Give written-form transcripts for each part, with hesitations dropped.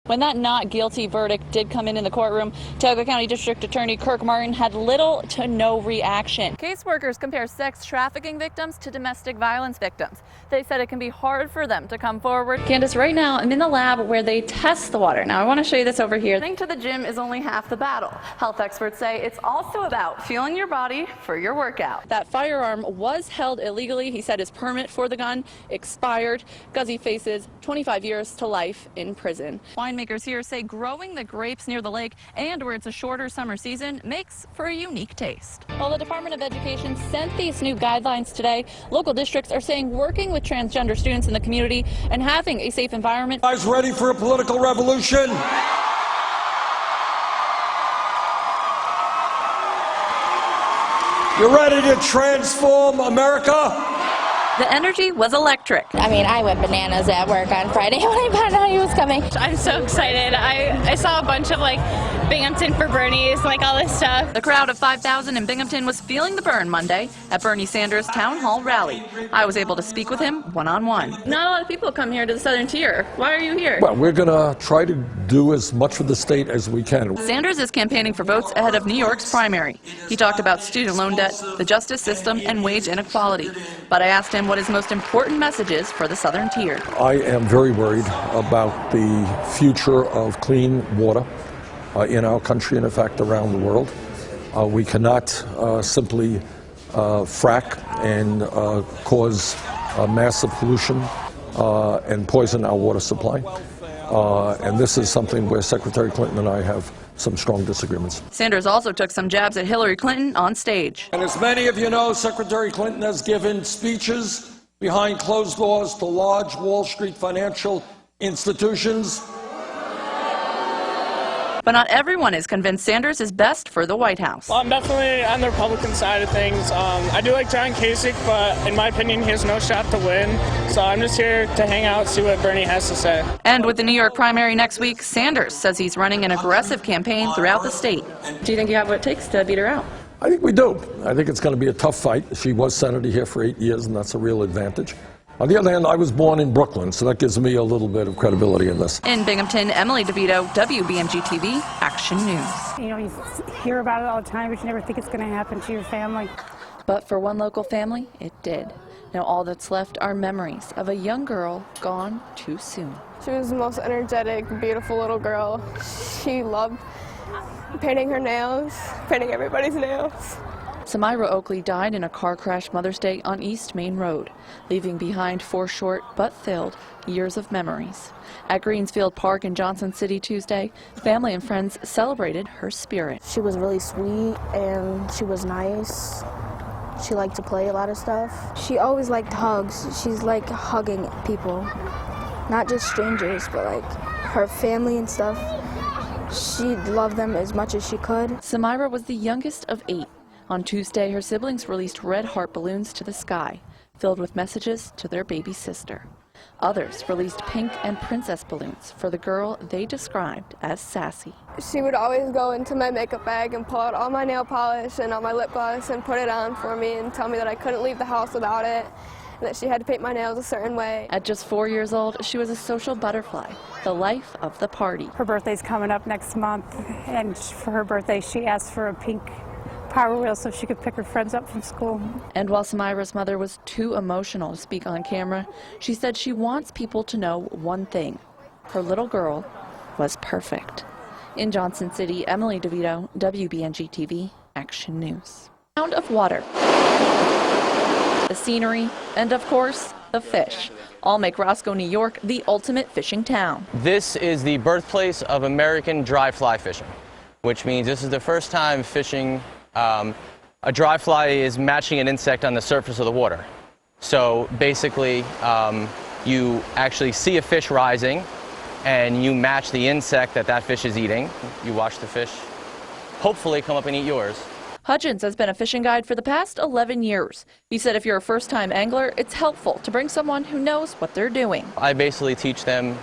When that not guilty verdict did come in the courtroom, Tioga County District Attorney Kirk Martin had little to no reaction. Caseworkers compare sex trafficking victims to domestic violence victims. They said it can be hard for them to come forward. Candace, right now I'm in the lab where they test the water. Now I want to show you this over here. Getting to the gym is only half the battle. Health experts say it's also about fueling your body for your workout. That firearm was held illegally. He said his permit for the gun expired. Guzzi faces 25 years to life in prison. Winemakers here say growing the grapes near the lake and where it's a shorter summer season makes for a unique taste. While the Department of Education sent these new guidelines today, local districts are saying working with transgender students in the community and having a safe environment. Guys ready for a political revolution? You ready to transform America? The energy was electric. I mean, I went bananas at work on Friday when I found out he was coming. I'm so excited. I saw a bunch of Binghamton for Bernie's, all this stuff. The crowd of 5,000 in Binghamton was feeling the burn Monday at Bernie Sanders' town hall rally. I was able to speak with him one-on-one. Not a lot of people come here to the Southern Tier. Why are you here? Well, we're going to try to do as much for the state as we can. Sanders is campaigning for votes ahead of New York's primary. He talked about student loan debt, the justice system, and wage inequality. But I asked him what his most important message is for the Southern Tier. I am very worried about the future of clean water in our country and, in fact, around the world. We cannot simply frack and cause massive pollution and poison our water supply. And this is something where Secretary Clinton and I have some strong disagreements. Sanders also took some jabs at Hillary Clinton on stage. And as many of you know, Secretary Clinton has given speeches behind closed doors to large Wall Street financial institutions. But not everyone is convinced Sanders is best for the White House. Well, I'm definitely on the Republican side of things. I do like John Kasich, but in my opinion, he has no shot to win. So I'm just here to hang out, see what Bernie has to say. And with the New York primary next week, Sanders says he's running an aggressive campaign throughout the state. Do you think you have what it takes to beat her out? I think we do. I think it's going to be a tough fight. She was senator here for 8 years, and that's a real advantage. On the other hand, I was born in Brooklyn, so that gives me a little bit of credibility in this. In Binghamton, EmilyDevitotv, WBMG-TV, Action News. You know, you hear about it all the time, but you never think it's going to happen to your family. But for one local family, it did. Now all that's left are memories of a young girl gone too soon. She was the most energetic, beautiful little girl. She loved painting her nails, painting everybody's nails. Samira Oakley died in a car crash Mother's Day on East Main Road, leaving behind 4 short but filled years of memories. At Greensfield Park in Johnson City Tuesday, family and friends celebrated her spirit. She was really sweet and she was nice. She liked to play a lot of stuff. She always liked hugs. She's like hugging people, not just strangers, but her family and stuff. She loved them as much as she could. Samira was the youngest of 8. On Tuesday, her siblings released red heart balloons to the sky, filled with messages to their baby sister. Others released pink and princess balloons for the girl they described as sassy. She would always go into my makeup bag and pull out all my nail polish and all my lip gloss and put it on for me and tell me that I couldn't leave the house without it and that she had to paint my nails a certain way. At just 4 years old, she was a social butterfly, the life of the party. Her birthday's coming up next month, and for her birthday, she asked for a pink Power Wheel so she could pick her friends up from school. And while Samira's mother was too emotional to speak on camera, she said she wants people to know one thing. Her little girl was perfect. In Johnson City, EmilyDevitotv, WBNG-TV, Action News. Sound of water, the scenery, and of course, the fish all make Roscoe, New York, the ultimate fishing town. This is the birthplace of American dry fly fishing, which means this is the first time fishing a dry fly is matching an insect on the surface of the water. So basically, you actually see a fish rising and you match the insect that fish is eating. You watch the fish hopefully come up and eat yours. Hudgens has been a fishing guide for the past 11 years. He said if you're a first-time angler, it's helpful to bring someone who knows what they're doing. I basically teach them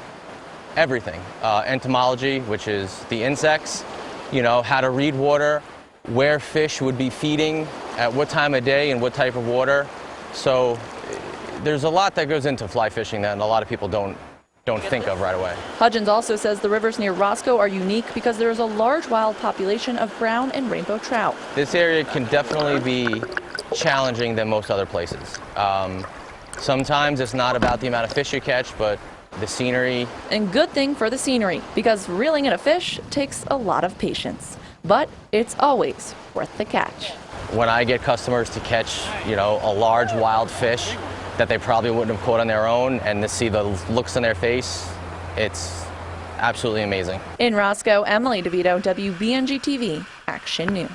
everything. Entomology, which is the insects, how to read water, where fish would be feeding, at what time of day and what type of water. So there's a lot that goes into fly fishing that a lot of people don't don't think of right away. Hudgens also says the rivers near Roscoe are unique because there is a large wild population of brown and rainbow trout. This area can definitely be challenging than most other places. Sometimes it's not about the amount of fish you catch, but the scenery. And good thing for the scenery, because reeling in a fish takes a lot of patience. But it's always worth the catch. When I get customers to catch, a large wild fish that they probably wouldn't have caught on their own, and to see the looks on their face, it's absolutely amazing. In Roscoe, Emily DeVito, WBNG TV, Action News.